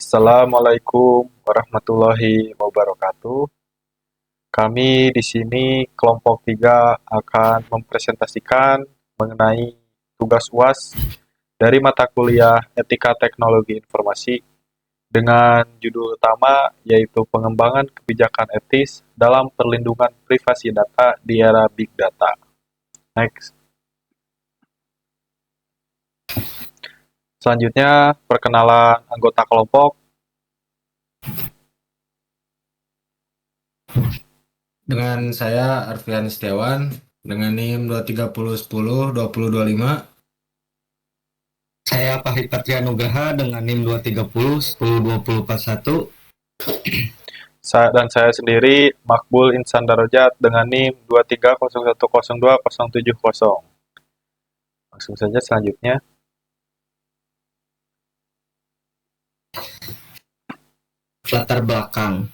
Assalamualaikum warahmatullahi wabarakatuh. Kami di sini kelompok 3 akan mempresentasikan mengenai tugas UAS dari mata kuliah Etika Teknologi Informasi dengan judul utama yaitu pengembangan kebijakan etis dalam perlindungan privasi data di era Big Data. Next. Selanjutnya, perkenalan anggota kelompok. Dengan saya Arfian Setiawan dengan NIM 230102025. Saya Fahri Patria Nugraha dengan NIM 230102041. Dan saya sendiri Makbul Insan Darajat dengan NIM 230102070. Langsung saja selanjutnya. Latar belakang.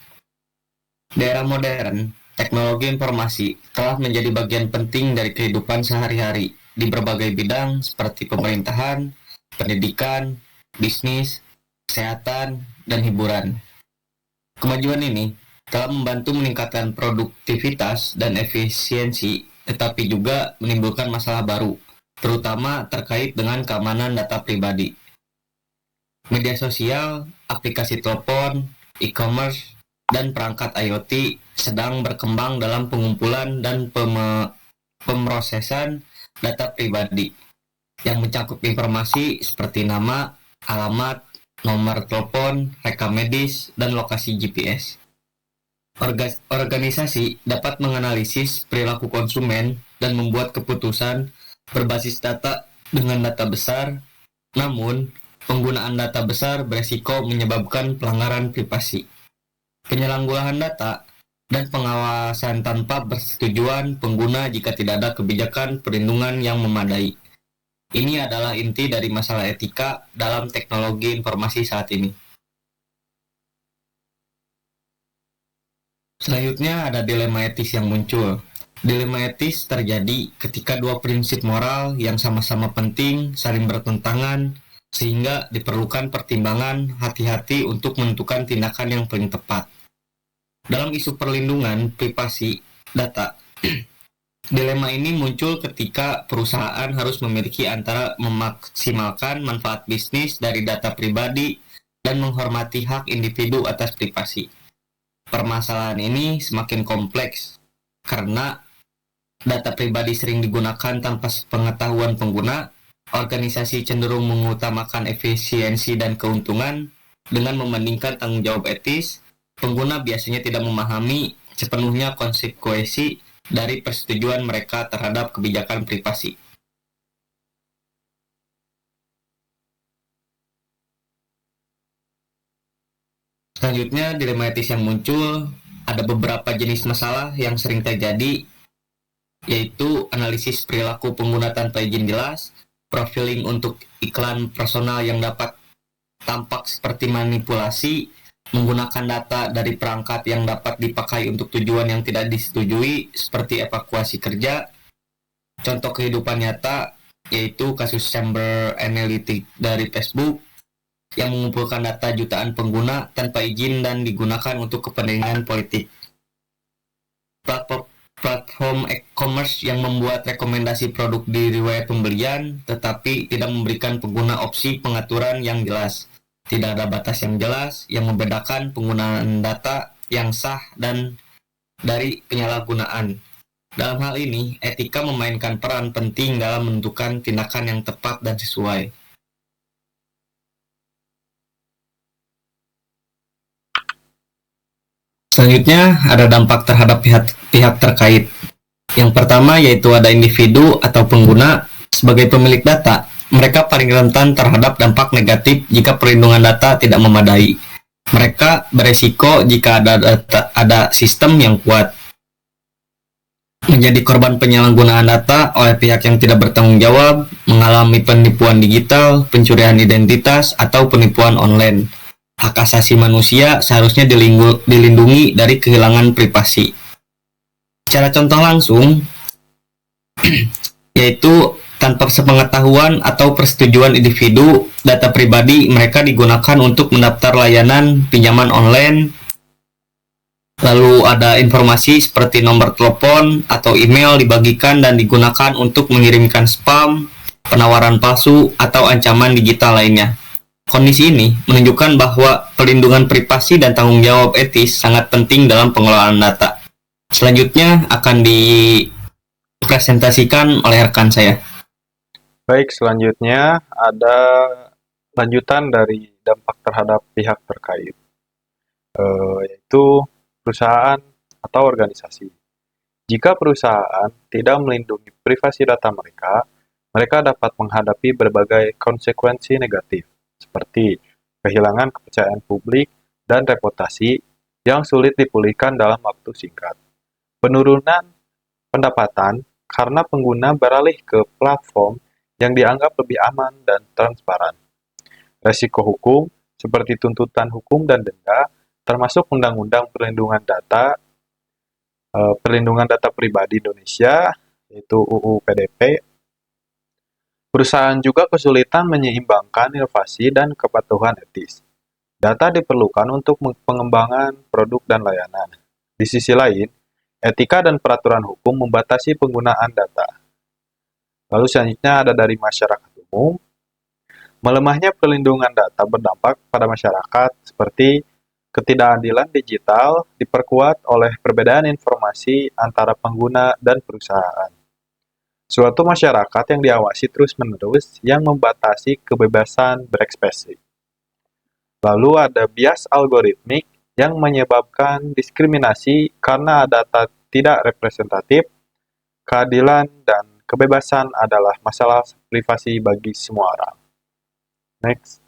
Di era modern, teknologi informasi telah menjadi bagian penting dari kehidupan sehari-hari di berbagai bidang seperti pemerintahan, pendidikan, bisnis, kesehatan, dan hiburan. Kemajuan ini telah membantu meningkatkan produktivitas dan efisiensi, tetapi juga menimbulkan masalah baru, terutama terkait dengan keamanan data pribadi. Media sosial, aplikasi telepon, e-commerce, dan perangkat IoT sedang berkembang dalam pengumpulan dan pemrosesan data pribadi yang mencakup informasi seperti nama, alamat, nomor telepon, rekam medis, dan lokasi GPS. Organisasi dapat menganalisis perilaku konsumen dan membuat keputusan berbasis data dengan data besar, namun penggunaan data besar beresiko menyebabkan pelanggaran privasi, penyalahgunaan data, dan pengawasan tanpa persetujuan pengguna jika tidak ada kebijakan perlindungan yang memadai. Ini adalah inti dari masalah etika dalam teknologi informasi saat ini. Selanjutnya ada dilema etis yang muncul. Dilema etis terjadi ketika dua prinsip moral yang sama-sama penting saling bertentangan, sehingga diperlukan pertimbangan hati-hati untuk menentukan tindakan yang paling tepat. Dalam isu perlindungan privasi data, dilema ini muncul ketika perusahaan harus memiliki antara memaksimalkan manfaat bisnis dari data pribadi dan menghormati hak individu atas privasi. Permasalahan ini semakin kompleks karena data pribadi sering digunakan tanpa pengetahuan pengguna. Organisasi cenderung mengutamakan efisiensi dan keuntungan dengan membandingkan tanggung jawab etis. Pengguna biasanya tidak memahami sepenuhnya konsekuensi dari persetujuan mereka terhadap kebijakan privasi. Selanjutnya, dilema etis yang muncul, ada beberapa jenis masalah yang sering terjadi, yaitu analisis perilaku pengguna tanpa izin jelas, profiling untuk iklan personal yang dapat tampak seperti manipulasi, menggunakan data dari perangkat yang dapat dipakai untuk tujuan yang tidak disetujui, seperti evakuasi kerja. Contoh kehidupan nyata, yaitu kasus Cambridge Analytica dari Facebook, yang mengumpulkan data jutaan pengguna tanpa izin dan digunakan untuk kepentingan politik. Platform e-commerce yang membuat rekomendasi produk di riwayat pembelian, tetapi tidak memberikan pengguna opsi pengaturan yang jelas. Tidak ada batas yang jelas yang membedakan penggunaan data yang sah dan dari penyalahgunaan. Dalam hal ini, etika memainkan peran penting dalam menentukan tindakan yang tepat dan sesuai. Selanjutnya, ada dampak terhadap pihak terkait. Yang pertama yaitu ada individu atau pengguna sebagai pemilik data. Mereka paling rentan terhadap dampak negatif jika perlindungan data tidak memadai. Mereka beresiko jika ada sistem yang kuat. Menjadi korban penyalahgunaan data oleh pihak yang tidak bertanggung jawab, mengalami penipuan digital, pencurian identitas, atau penipuan online. Hak asasi manusia seharusnya dilindungi dari kehilangan privasi. Secara contoh langsung, yaitu tanpa sepengetahuan atau persetujuan individu, data pribadi mereka digunakan untuk mendaftar layanan pinjaman online. Lalu ada informasi seperti nomor telepon atau email dibagikan dan digunakan untuk mengirimkan spam, penawaran palsu, atau ancaman digital lainnya. Kondisi ini menunjukkan bahwa perlindungan privasi dan tanggung jawab etis sangat penting dalam pengelolaan data. Selanjutnya akan dipresentasikan oleh rekan saya. Baik, selanjutnya ada lanjutan dari dampak terhadap pihak terkait, yaitu perusahaan atau organisasi. Jika perusahaan tidak melindungi privasi data mereka, mereka dapat menghadapi berbagai konsekuensi negatif, seperti kehilangan kepercayaan publik dan reputasi yang sulit dipulihkan dalam waktu singkat. Penurunan pendapatan karena pengguna beralih ke platform yang dianggap lebih aman dan transparan. Resiko hukum, seperti tuntutan hukum dan denda, termasuk Undang-Undang Perlindungan Data Pribadi Indonesia, yaitu UU PDP. Perusahaan juga kesulitan menyeimbangkan inovasi dan kepatuhan etis. Data diperlukan untuk pengembangan produk dan layanan. Di sisi lain, etika dan peraturan hukum membatasi penggunaan data. Lalu selanjutnya ada dari masyarakat umum. Melemahnya perlindungan data berdampak pada masyarakat seperti ketidakadilan digital diperkuat oleh perbedaan informasi antara pengguna dan perusahaan. Suatu masyarakat yang diawasi terus-menerus yang membatasi kebebasan berekspresi. Lalu ada bias algoritmik yang menyebabkan diskriminasi karena data tidak representatif. Keadilan dan kebebasan adalah masalah privasi bagi semua orang. Next.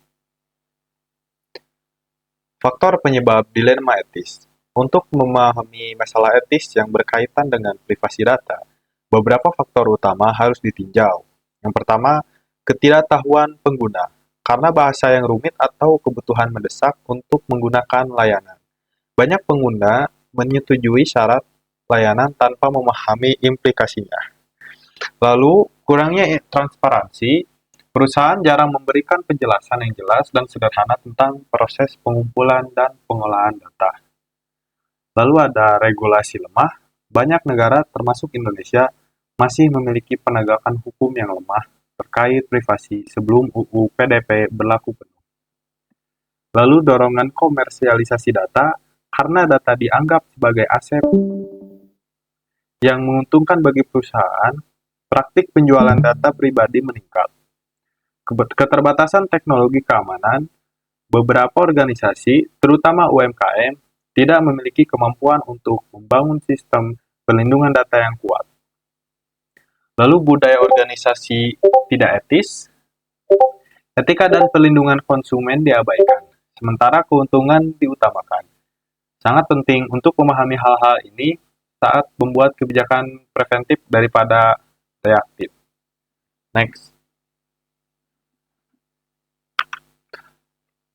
Faktor penyebab dilema etis. Untuk memahami masalah etis yang berkaitan dengan privasi data, beberapa faktor utama harus ditinjau. Yang pertama, ketidaktahuan pengguna, karena bahasa yang rumit atau kebutuhan mendesak untuk menggunakan layanan. Banyak pengguna menyetujui syarat layanan tanpa memahami implikasinya. Lalu, kurangnya transparansi. Perusahaan jarang memberikan penjelasan yang jelas dan sederhana tentang proses pengumpulan dan pengolahan data. Lalu ada regulasi lemah. Banyak negara, termasuk Indonesia, masih memiliki penegakan hukum yang lemah terkait privasi sebelum UU PDP berlaku penuh. Lalu dorongan komersialisasi data, karena data dianggap sebagai aset yang menguntungkan bagi perusahaan, praktik penjualan data pribadi meningkat. Keterbatasan teknologi keamanan, beberapa organisasi, terutama UMKM, tidak memiliki kemampuan untuk membangun sistem perlindungan data yang kuat. Lalu budaya organisasi tidak etis, etika dan perlindungan konsumen diabaikan, sementara keuntungan diutamakan. Sangat penting untuk memahami hal-hal ini saat membuat kebijakan preventif daripada reaktif. Next.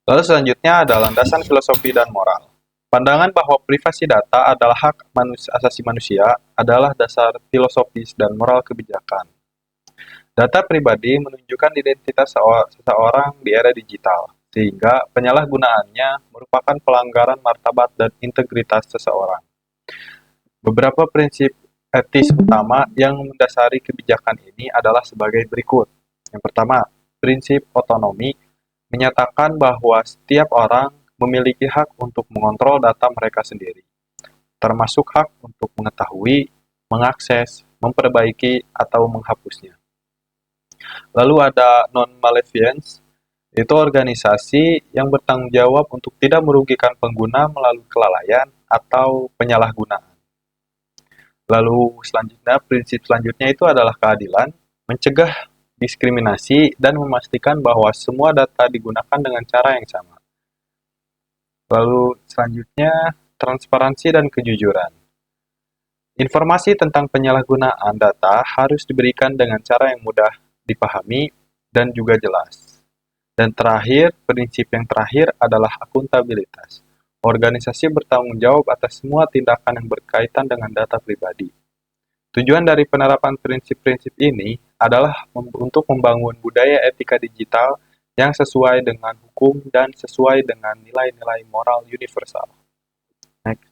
Lalu selanjutnya ada landasan filosofi dan moral. Pandangan bahwa privasi data adalah hak asasi manusia adalah dasar filosofis dan moral kebijakan. Data pribadi menunjukkan identitas seseorang di era digital, sehingga penyalahgunaannya merupakan pelanggaran martabat dan integritas seseorang. Beberapa prinsip etis utama yang mendasari kebijakan ini adalah sebagai berikut. Yang pertama, prinsip otonomi menyatakan bahwa setiap orang memiliki hak untuk mengontrol data mereka sendiri, termasuk hak untuk mengetahui, mengakses, memperbaiki, atau menghapusnya. Lalu ada non-malevolence, yaitu organisasi yang bertanggung jawab untuk tidak merugikan pengguna melalui kelalaian atau penyalahgunaan. Lalu prinsip selanjutnya itu adalah keadilan, mencegah diskriminasi, dan memastikan bahwa semua data digunakan dengan cara yang sama. Lalu selanjutnya, transparansi dan kejujuran. Informasi tentang penyalahgunaan data harus diberikan dengan cara yang mudah dipahami dan juga jelas. Dan terakhir, prinsip yang terakhir adalah akuntabilitas. Organisasi bertanggung jawab atas semua tindakan yang berkaitan dengan data pribadi. Tujuan dari penerapan prinsip-prinsip ini adalah untuk membangun budaya etika digital yang sesuai dengan hukum dan sesuai dengan nilai-nilai moral universal. Next.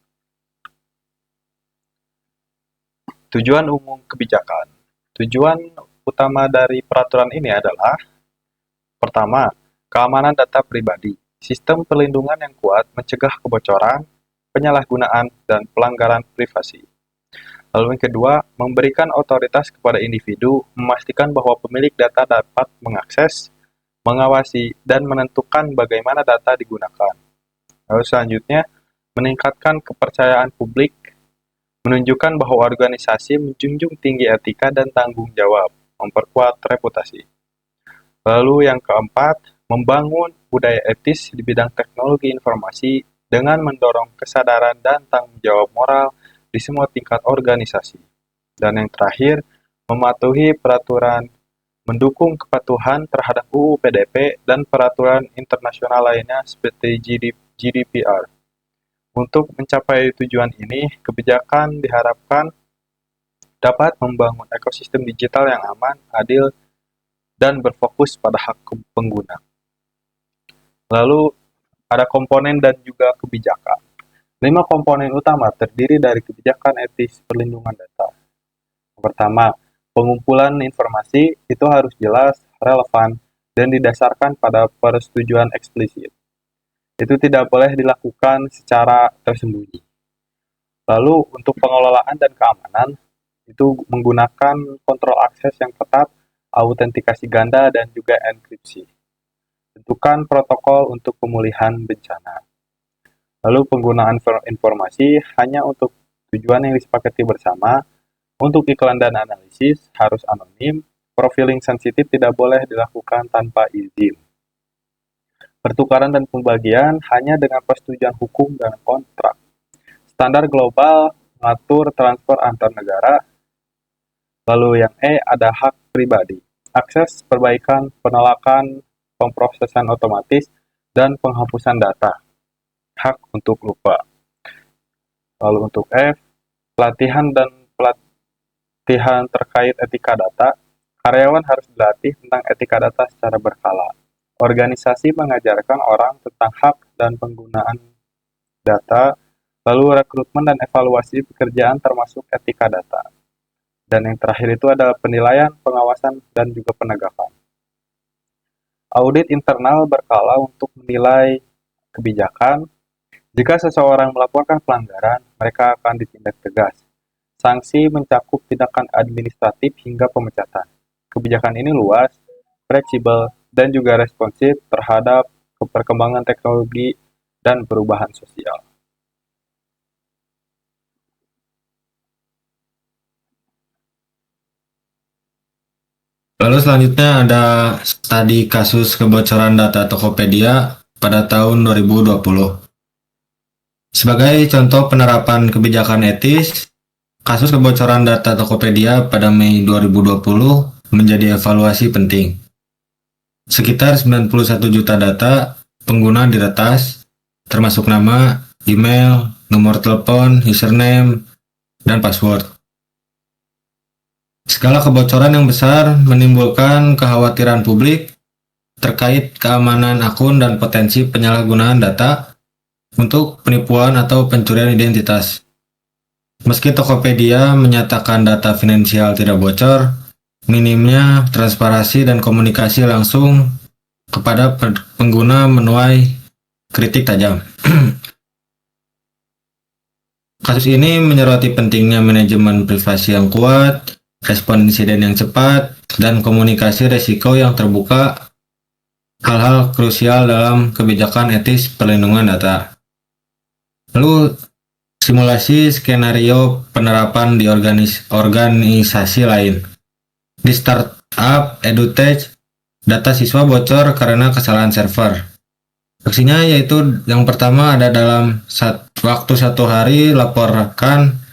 Tujuan umum kebijakan. Tujuan utama dari peraturan ini adalah: pertama, keamanan data pribadi. Sistem perlindungan yang kuat mencegah kebocoran, penyalahgunaan, dan pelanggaran privasi. Lalu yang kedua, memberikan otoritas kepada individu, memastikan bahwa pemilik data dapat mengakses, mengawasi, dan menentukan bagaimana data digunakan. Lalu selanjutnya, meningkatkan kepercayaan publik, menunjukkan bahwa organisasi menjunjung tinggi etika dan tanggung jawab, memperkuat reputasi. Lalu yang keempat, membangun budaya etis di bidang teknologi informasi dengan mendorong kesadaran dan tanggung jawab moral di semua tingkat organisasi. Dan yang terakhir, mematuhi peraturan, mendukung kepatuhan terhadap UU PDP dan peraturan internasional lainnya seperti GDPR. Untuk mencapai tujuan ini, kebijakan diharapkan dapat membangun ekosistem digital yang aman, adil, dan berfokus pada hak pengguna. Lalu ada komponen dan juga kebijakan. 5 komponen utama terdiri dari kebijakan etis perlindungan data. Yang pertama, pengumpulan informasi itu harus jelas, relevan, dan didasarkan pada persetujuan eksplisit. Itu tidak boleh dilakukan secara tersembunyi. Lalu untuk pengelolaan dan keamanan, itu menggunakan kontrol akses yang ketat, autentikasi ganda, dan juga enkripsi. Tentukan protokol untuk pemulihan bencana. Lalu penggunaan informasi hanya untuk tujuan yang disepakati bersama. Untuk iklan dan analisis harus anonim. Profiling sensitif tidak boleh dilakukan tanpa izin. Pertukaran dan pembagian hanya dengan persetujuan hukum dan kontrak. Standar global mengatur transfer antar negara. Lalu yang E ada hak pribadi. Akses, perbaikan, penolakan, pemrosesan otomatis, dan penghapusan data. Hak untuk lupa. Lalu untuk F, pelatihan terkait etika data. Karyawan harus dilatih tentang etika data secara berkala. Organisasi mengajarkan orang tentang hak dan penggunaan data, lalu rekrutmen dan evaluasi pekerjaan termasuk etika data. Dan yang terakhir itu adalah penilaian, pengawasan, dan juga penegakan. Audit internal berkala untuk menilai kebijakan. Jika seseorang melaporkan pelanggaran, mereka akan ditindak tegas. Sanksi mencakup tindakan administratif hingga pemecatan. Kebijakan ini luas, fleksibel, dan juga responsif terhadap perkembangan teknologi dan perubahan sosial. Lalu selanjutnya ada studi kasus kebocoran data Tokopedia pada tahun 2020. Sebagai contoh penerapan kebijakan etis, kasus kebocoran data Tokopedia pada Mei 2020 menjadi evaluasi penting. Sekitar 91 juta data pengguna diretas, termasuk nama, email, nomor telepon, username, dan password. Skala kebocoran yang besar menimbulkan kekhawatiran publik terkait keamanan akun dan potensi penyalahgunaan data untuk penipuan atau pencurian identitas. Meski Tokopedia menyatakan data finansial tidak bocor, minimnya transparansi dan komunikasi langsung kepada pengguna menuai kritik tajam. Kasus ini menyoroti pentingnya manajemen privasi yang kuat, respon insiden yang cepat, dan komunikasi resiko yang terbuka, hal-hal krusial dalam kebijakan etis perlindungan data. Lalu, simulasi skenario penerapan di organisasi lain. Di startup EduTech, data siswa bocor karena kesalahan server. Aksinya yaitu yang pertama ada dalam waktu 1 hari laporkan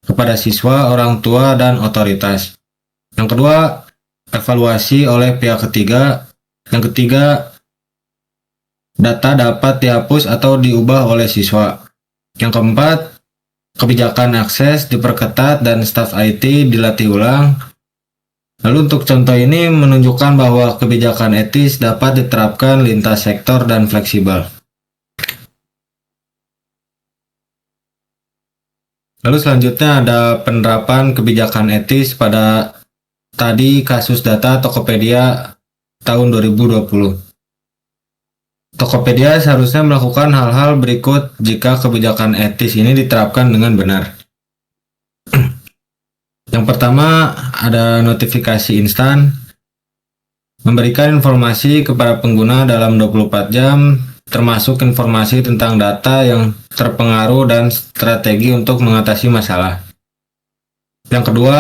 kepada siswa, orang tua, dan otoritas. Yang kedua, evaluasi oleh pihak ketiga. Yang ketiga, data dapat dihapus atau diubah oleh siswa. Yang keempat, kebijakan akses diperketat dan staf IT dilatih ulang. Lalu untuk contoh ini menunjukkan bahwa kebijakan etis dapat diterapkan lintas sektor dan fleksibel. Lalu selanjutnya ada penerapan kebijakan etis pada tadi kasus data Tokopedia tahun 2020. Tokopedia seharusnya melakukan hal-hal berikut jika kebijakan etis ini diterapkan dengan benar. Yang pertama, ada notifikasi instan, memberikan informasi kepada pengguna dalam 24 jam, termasuk informasi tentang data yang terpengaruh dan strategi untuk mengatasi masalah. Yang kedua,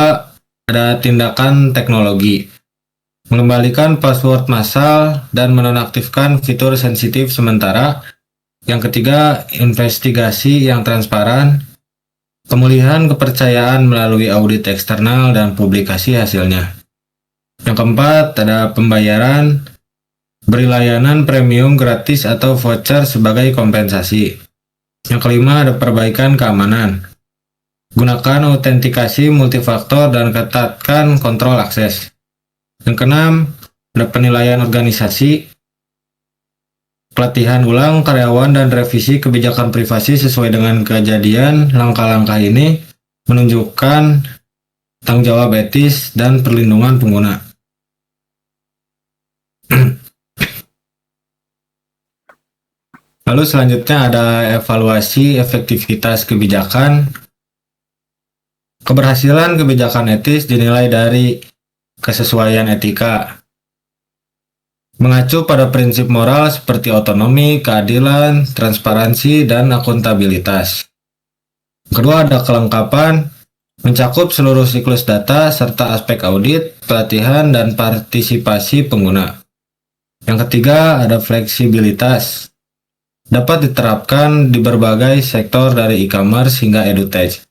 ada tindakan teknologi, mengembalikan password massal dan menonaktifkan fitur sensitif sementara. Yang ketiga, investigasi yang transparan, pemulihan kepercayaan melalui audit eksternal dan publikasi hasilnya. Yang keempat, ada pembayaran, beri layanan premium gratis atau voucher sebagai kompensasi. Yang kelima, ada perbaikan keamanan, gunakan autentikasi multifaktor dan ketatkan kontrol akses. Yang keenam, ada penilaian organisasi, pelatihan ulang karyawan dan revisi kebijakan privasi sesuai dengan kejadian. Langkah-langkah ini menunjukkan tanggung jawab etis dan perlindungan pengguna. Lalu selanjutnya ada evaluasi efektivitas kebijakan. Keberhasilan kebijakan etis dinilai dari kesesuaian etika, mengacu pada prinsip moral seperti otonomi, keadilan, transparansi, dan akuntabilitas. Kedua, ada kelengkapan, mencakup seluruh siklus data serta aspek audit, pelatihan, dan partisipasi pengguna. Yang ketiga, ada fleksibilitas, dapat diterapkan di berbagai sektor dari e-commerce hingga edutech.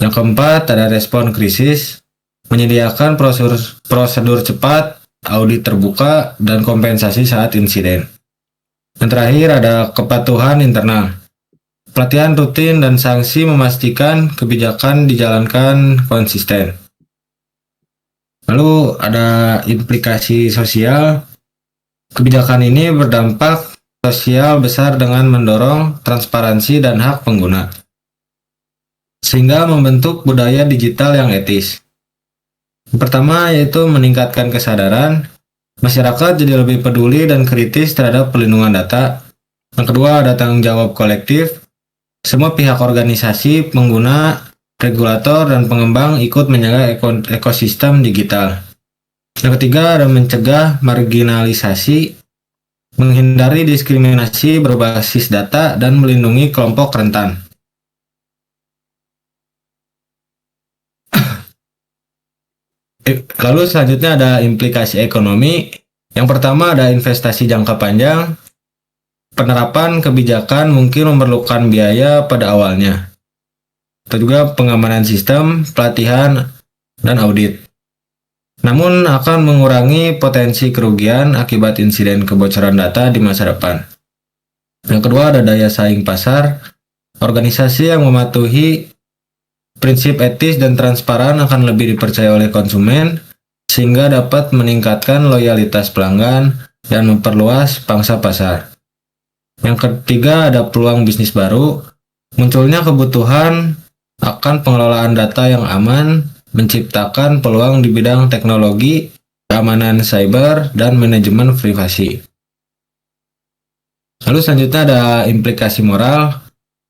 Yang keempat, ada respon krisis, menyediakan prosedur cepat, audit terbuka, dan kompensasi saat insiden. Yang terakhir ada kepatuhan internal, pelatihan rutin dan sanksi memastikan kebijakan dijalankan konsisten. Lalu ada implikasi sosial, kebijakan ini berdampak sosial besar dengan mendorong transparansi dan hak pengguna, sehingga membentuk budaya digital yang etis. Yang pertama yaitu meningkatkan kesadaran, masyarakat jadi lebih peduli dan kritis terhadap perlindungan data. Yang kedua ada tanggung jawab kolektif, semua pihak organisasi, pengguna, regulator, dan pengembang ikut menjaga ekosistem digital. Yang ketiga ada mencegah marginalisasi, menghindari diskriminasi berbasis data, dan melindungi kelompok rentan. Lalu selanjutnya ada implikasi ekonomi. Yang pertama ada investasi jangka panjang. Penerapan kebijakan mungkin memerlukan biaya pada awalnya. Atau juga pengamanan sistem, pelatihan, dan audit. Namun akan mengurangi potensi kerugian akibat insiden kebocoran data di masa depan. Yang kedua ada daya saing pasar. Organisasi yang mematuhi prinsip etis dan transparan akan lebih dipercaya oleh konsumen, sehingga dapat meningkatkan loyalitas pelanggan dan memperluas pangsa pasar. Yang ketiga ada peluang bisnis baru. Munculnya kebutuhan akan pengelolaan data yang aman, menciptakan peluang di bidang teknologi, keamanan cyber, dan manajemen privasi. Lalu selanjutnya ada implikasi moral.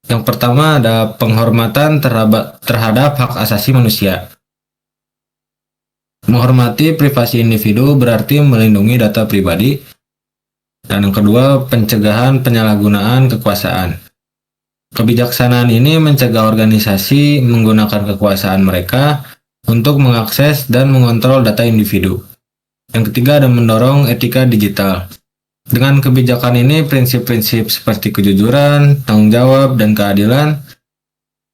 Yang pertama ada penghormatan terhadap hak asasi manusia. Menghormati privasi individu berarti melindungi data pribadi. Dan yang kedua, pencegahan penyalahgunaan kekuasaan. Kebijaksanaan ini mencegah organisasi menggunakan kekuasaan mereka untuk mengakses dan mengontrol data individu. Yang ketiga ada mendorong etika digital. Dengan kebijakan ini, prinsip-prinsip seperti kejujuran, tanggung jawab, dan keadilan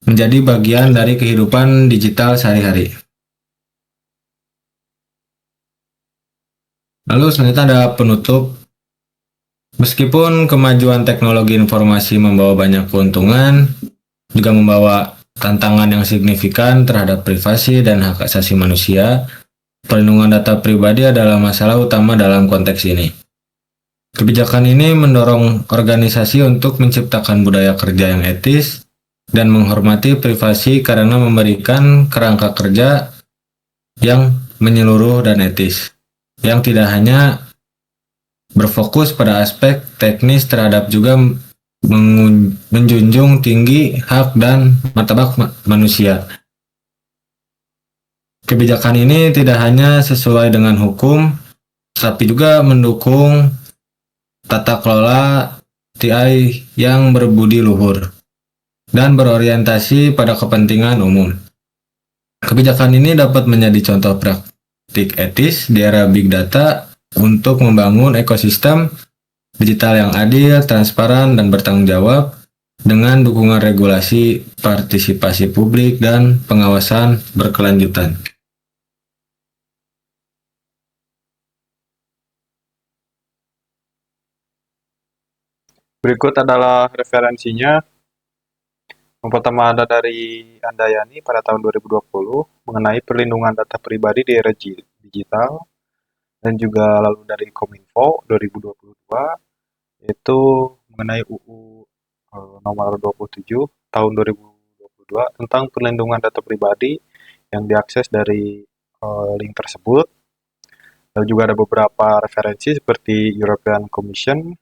menjadi bagian dari kehidupan digital sehari-hari. Lalu selanjutnya ada penutup. Meskipun kemajuan teknologi informasi membawa banyak keuntungan, juga membawa tantangan yang signifikan terhadap privasi dan hak asasi manusia, perlindungan data pribadi adalah masalah utama dalam konteks ini. Kebijakan ini mendorong organisasi untuk menciptakan budaya kerja yang etis dan menghormati privasi karena memberikan kerangka kerja yang menyeluruh dan etis, yang tidak hanya berfokus pada aspek teknis terhadap juga menjunjung tinggi hak dan martabat manusia. Kebijakan ini tidak hanya sesuai dengan hukum, tapi juga mendukung tata kelola TI yang berbudi luhur dan berorientasi pada kepentingan umum. Kebijakan ini dapat menjadi contoh praktik etis di era big data untuk membangun ekosistem digital yang adil, transparan, dan bertanggung jawab dengan dukungan regulasi, partisipasi publik, dan pengawasan berkelanjutan. Berikut adalah referensinya. Yang pertama ada dari Andayani pada tahun 2020 mengenai perlindungan data pribadi di era digital, dan juga lalu dari Kominfo 2022 yaitu mengenai UU nomor 27 tahun 2022 tentang perlindungan data pribadi yang diakses dari link tersebut. Lalu juga ada beberapa referensi seperti European Commission,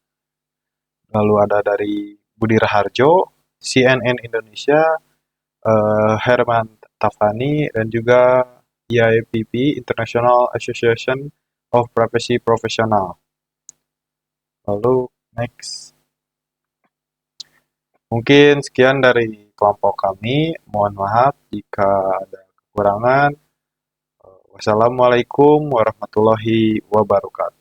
lalu ada dari Budi Raharjo, CNN Indonesia, Herman Tafani, dan juga IAPP, International Association of Privacy Professional. Lalu next. Mungkin sekian dari kelompok kami. Mohon maaf jika ada kekurangan. Wassalamualaikum warahmatullahi wabarakatuh.